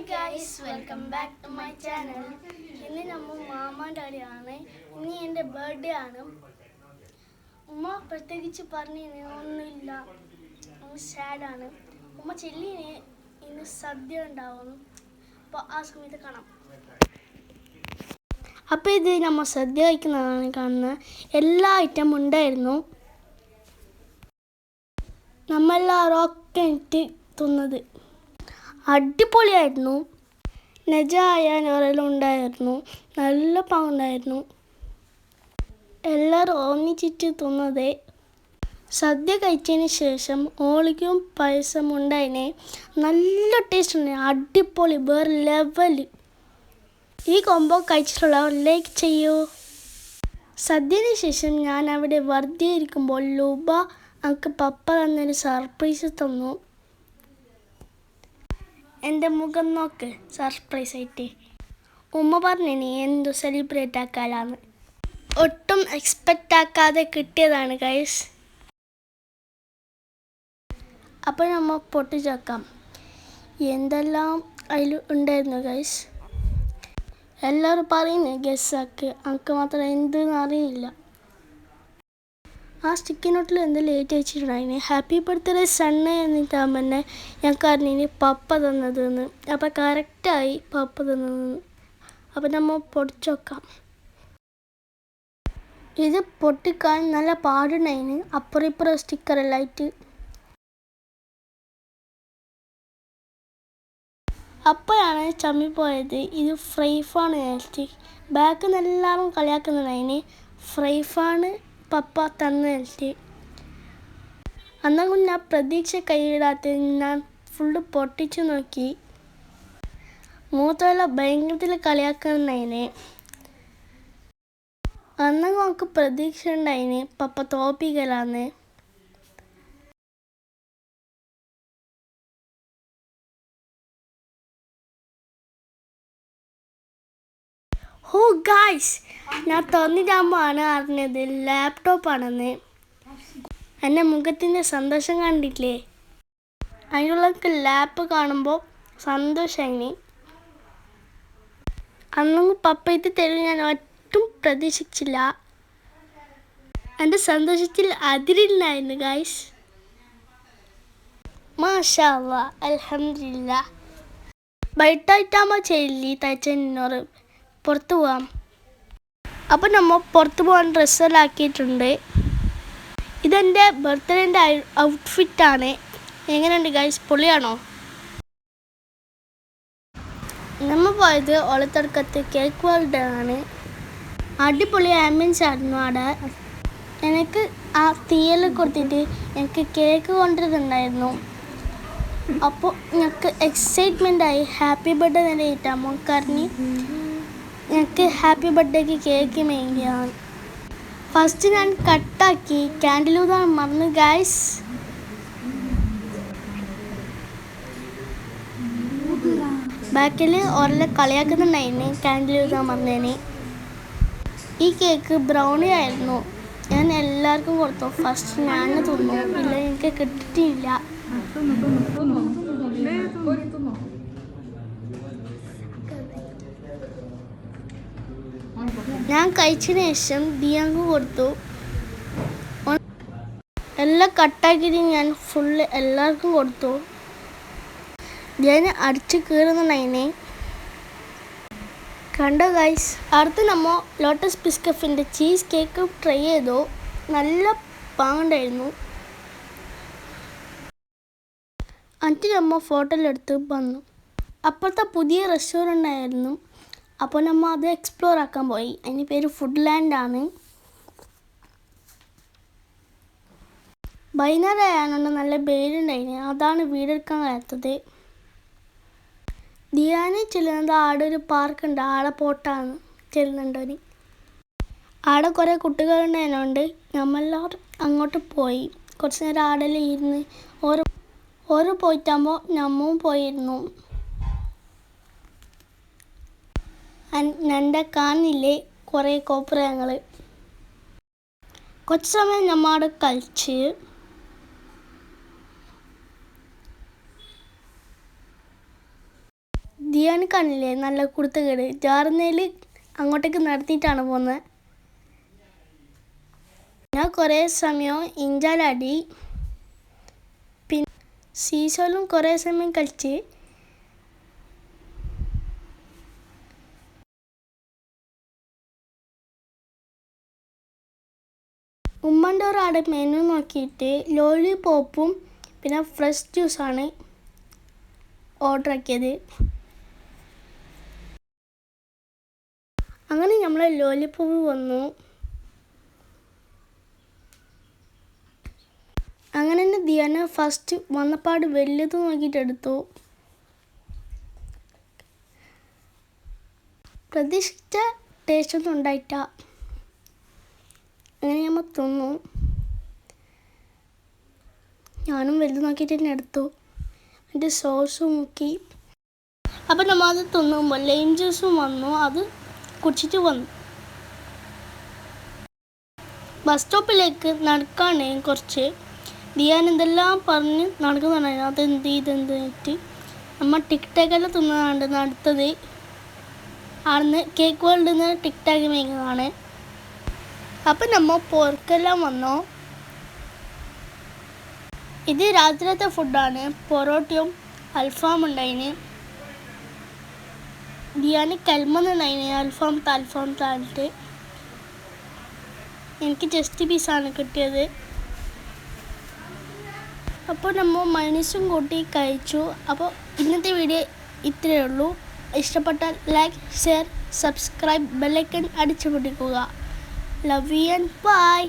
guys, welcome back to my channel. ഇന്ന് നമ്മൾ മാമാൻ്റെ അടിയാണ്. ഇന്ന് എൻ്റെ ബർത്ത്ഡേ ആണ്. ഉമ്മ പ്രത്യേകിച്ച് പറഞ്ഞിന് ഒന്നുമില്ല, സാഡാണ്. ഉമ്മ ചെല്ലിന് ഇന്ന് സദ്യ ഉണ്ടാവും. അപ്പോൾ ആ സമയത്ത് കാണാം. അപ്പോൾ ഇത് നമ്മൾ സദ്യ കഴിക്കുന്നതാണ് കാണുന്നത്. എല്ലാ ഐറ്റം ഉണ്ടായിരുന്നു. നമ്മളെല്ലാവരും ഒക്കെ ഇട്ട് തിന്നത് അടിപൊളിയായിരുന്നു. നജായ നോറെല്ലാം ഉണ്ടായിരുന്നു. നല്ല പാങ്ങുണ്ടായിരുന്നു. എല്ലാവരും ഒന്നിച്ചിട്ട് തിന്നത്. സദ്യ കഴിച്ചതിന് ശേഷം ഓളിക്കും പായസം ഉണ്ടായിനെ. നല്ല ടേസ്റ്റ് ഉണ്ട്, അടിപൊളി, വേറെ ലെവൽ. ഈ കോംബോ കഴിച്ചിട്ടുള്ളവർ ലൈക്ക് ചെയ്യൂ. സദ്യന് ശേഷം ഞാൻ അവിടെ വെറുതെ ഇരിക്കുമ്പോൾ ലൂബ എനിക്ക് പപ്പ തന്നൊരു സർപ്രൈസ് തന്നു. എൻ്റെ മുഖം നോക്ക്, സർപ്രൈസ് ആയിട്ട്. ഉമ്മ പറഞ്ഞു എന്തു സെലിബ്രേറ്റ് ആക്കാനാണ്. ഒട്ടും എക്സ്പെക്റ്റ് ആക്കാതെ കിട്ടിയതാണ് ഗൈസ്. അപ്പോൾ നമ്മൾ പൊട്ടിച്ചേക്കാം. എന്തെല്ലാം അതിൽ ഉണ്ടായിരുന്നു ഗൈസ്. എല്ലാവരും പറയുന്നു ഗസ്സാക്ക്, എനിക്ക് മാത്രം എന്തെന്ന് അറിയില്ല. ആ സ്റ്റിക്കി നോട്ടിൽ എന്ത് ലേറ്റ് വെച്ചിട്ടുണ്ടായിന്. ഹാപ്പി ബർത്ത്ഡേ സണ്ണേ എന്നിട്ടാകുമ്പോൾ തന്നെ ഞങ്ങൾക്ക് അറിഞ്ഞിന് പപ്പ തന്നതെന്ന്. അപ്പോൾ കറക്റ്റായി പപ്പ തന്നതെന്ന്. അപ്പം നമ്മൾ പൊടിച്ചു വെക്കാം. ഇത് പൊട്ടിക്കാൻ നല്ല പാടുണ്ടായിന്, അപ്പുറം ഇപ്പുറം സ്റ്റിക്കറെല്ലാം ആയിട്ട്. അപ്പോഴാണ് ചമ്മിപ്പോയത്. ഇത് ഫ്രൈ ഫാണ് നേരത്തെ. ബാക്കിൽ നിന്ന് എല്ലാവരും കളിയാക്കുന്നുണ്ടായിന്. ഫ്രൈ ഫാണ് പപ്പ തന്നിട്ട്. അന്നും ഞാൻ പ്രതീക്ഷ കൈയിടാത്ത ഞാൻ ഫുള്ള് പൊട്ടിച്ചു നോക്കി. മൂത്തവെല്ലാം ഭയങ്കരത്തിൽ കളിയാക്കുന്നതിന്. അന്നും നമുക്ക് പ്രതീക്ഷ ഉണ്ടായിന് പപ്പ തോപ്പിക്കലാന്ന്. ഓ ഗായ്സ്, ഞാൻ തുറന്നിട്ടാകുമ്പോഴാണ് അറിഞ്ഞത് ലാപ്ടോപ്പാണെന്ന്. എൻ്റെ മുഖത്തിൻ്റെ സന്തോഷം കണ്ടില്ലേ. അതിനുള്ളൊക്കെ ലാപ്പ് കാണുമ്പോൾ സന്തോഷമായി. അന്നും പപ്പ ഇത് തരും ഞാൻ ഒട്ടും പ്രതീക്ഷിച്ചില്ല. എൻ്റെ സന്തോഷത്തിൽ അതിരില്ലായിരുന്നു ഗായ്സ്. മാഷാ അല്ലാ, അൽഹംദുലില്ലാ. ബൈറ്റായിട്ടാകുമ്പോൾ ചെല്ലി തയ്ച്ചോറ് പുറത്ത് പോവാം. അപ്പോൾ നമ്മൾ പുറത്ത് പോകാൻ ഡ്രസ്സെല്ലാം ആക്കിയിട്ടുണ്ട്. ഇതെൻ്റെ ബർത്ത്ഡേൻ്റെ ഔട്ട്ഫിറ്റാണ്. എങ്ങനെയുണ്ട് ഗൈസ്, പൊളിയാണോ? നമ്മൾ പോയത് ഒളത്തടുക്കത്ത് കേക്ക് വേൾഡ് ആണ്. അടിപൊളി ആംബിയൻസ് ആയിരുന്നു അവിടെ. എനിക്ക് ആ തീയെല്ലാം കൊടുത്തിട്ട് എനിക്ക് കേക്ക് കൊണ്ടിരുന്നുണ്ടായിരുന്നു. അപ്പോൾ ഞങ്ങൾക്ക് എക്സൈറ്റ്മെൻറ്റായി. ഹാപ്പി ബർത്ത്ഡേ തന്നെ ഏറ്റാമോ കറിഞ്ഞ് ഞങ്ങൾക്ക് ഹാപ്പി ബർത്ത്ഡേക്ക് കേക്ക് മേടിയാണ്. ഫസ്റ്റ് ഞാൻ കട്ടാക്കി ക്യാൻഡിൽ ഊതാൻ മറന്നു ഗൈസ്. ബാക്കിൽ ഒരെല്ലാം കളിയാക്കുന്നുണ്ടായിരുന്നു ക്യാൻഡിൽ ഊതാൻ മറന്നതിന്. ഈ കേക്ക് ബ്രൗണി ആയിരുന്നു. ഞാൻ എല്ലാവർക്കും കൊടുത്തു. ഫസ്റ്റ് ഞാൻ തിന്നു, ഇല്ല എനിക്ക് കിട്ടിയിട്ടില്ല. ഞാൻ കഴിച്ചതിന് ശേഷം ദിയാങ്ക് കൊടുത്തു. എല്ലാം കട്ടാക്കിയിട്ട് ഞാൻ ഫുള്ള് എല്ലാവർക്കും കൊടുത്തു. ഞാൻ അടിച്ച് കീറുന്നുണ്ടായിനെ. കണ്ടോ ഗൈസ്. അടുത്ത് നമ്മൾ ലോട്ടസ് ബിസ്കഫിൻ്റെ ചീസ് കേക്ക് ട്രൈ ചെയ്തു. നല്ല പാങ്ങുണ്ടായിരുന്നു. എന്നിട്ട് നമ്മൾ ഫോട്ടോയിലെടുത്ത് വന്നു. അപ്പോഴത്തെ പുതിയ റെസ്റ്റോറൻ്റ് ആയിരുന്നു. അപ്പോൾ നമ്മൾ അത് എക്സ്പ്ലോർ ആക്കാൻ പോയി. അതിൻ്റെ പേര് ഫുഡ് ലാൻഡാണ്. വൈകുന്നേരം ആയാലുണ്ട് നല്ല വെയിലുണ്ടായിന്. അതാണ് വീടെടുക്കാൻ കഴിയാത്തത്. ദിയാന് ചെല്ലുന്നത് ആടെ ഒരു പാർക്കുണ്ട്, ആടെ പോട്ടാണ് ചെല്ലുന്നുണ്ടോന്. ആടെ കുറേ കുട്ടികളുണ്ടായതുകൊണ്ട് നമ്മളെല്ലാവരും അങ്ങോട്ട് പോയി. കുറച്ച് നേരം ആടെല്ലാം ഇരുന്ന് ഓരോ പോയിട്ടാകുമ്പോൾ നമ്മളും പോയിരുന്നു. എൻ്റെ കാണില്ലേ കുറേ കോപ്പുരങ്ങൾ. കുറച്ച് സമയം നമ്മവിടെ കളിച്ച് ദിയാന് കാണില്ലേ നല്ല കുടുത്തക്കേട്, ജാറുന്നേൽ അങ്ങോട്ടേക്ക് നടത്തിയിട്ടാണ് പോകുന്നത്. ഞാൻ കുറേ സമയം ഇഞ്ചാലാടി, പിന്നെ സീസോയിലും കുറേ സമയം കളിച്ച്. ഉമ്മൻ്റെ ഒരാടെ മെനു നോക്കിയിട്ട് ലോലിപോപ്പും പിന്നെ ഫ്രഷ് ജ്യൂസാണ് ഓർഡർ ആക്കിയത്. അങ്ങനെ നമ്മൾ ലോലിപോപ്പ് വന്നു. അങ്ങനെ തന്നെ ദിയാന ഫസ്റ്റ് വന്നപ്പാട് വലുത് നോക്കിയിട്ട് എടുത്തു. പ്രതീക്ഷിച്ച ടേസ്റ്റൊന്നും ഉണ്ടായിട്ട. അങ്ങനെ നമ്മൾ തിന്നു. ഞാനും വലുത് നോക്കിയിട്ട് തന്നെ എടുത്തു. എന്നിട്ട് സോസ് മുക്കി. അപ്പം നമ്മൾ അത് തിന്നുമ്പോൾ ലൈം ജ്യൂസും വന്നു. അത് കുടിച്ചിട്ട് വന്നു. ബസ് സ്റ്റോപ്പിലേക്ക് നടക്കാണ് കുറച്ച്. ദിയാൻ എന്തെല്ലാം പറഞ്ഞ് നടക്കുന്നുണ്ടായിരുന്നു. അതെന്ത് ഇതെന്തിട്ട് നമ്മൾ ടിക്ടോക്കെല്ലാം തിന്നതാണ് നടത്തത്. അവിടുന്ന് കേക്ക് വേൾഡിൽ നിന്ന് ടിക്ടോക്ക് മേക്കുന്നതാണ്. അപ്പം നമ്മൾ പൊറക്കെല്ലാം വന്നു. ഇത് രാത്രിയത്തെ ഫുഡാണ്. പൊറോട്ടയും അൽഫാം ഉണ്ടായിന്. ദിയാന് കൽമന്നുണ്ടായിന് അൽഫാം താലിട്ട്. എനിക്ക് ജസ്റ്റ് പീസാണ് കിട്ടിയത്. അപ്പോൾ നമ്മൾ മൈനസും കൂട്ടി കഴിച്ചു. അപ്പോൾ ഇന്നത്തെ വീഡിയോ ഇത്രയേ ഉള്ളൂ. ഇഷ്ടപ്പെട്ടാൽ ലൈക്ക്, ഷെയർ, സബ്സ്ക്രൈബ്, ബെല്ലൈക്കൺ അടിച്ചു പൊട്ടിക്കുക. Love you and by.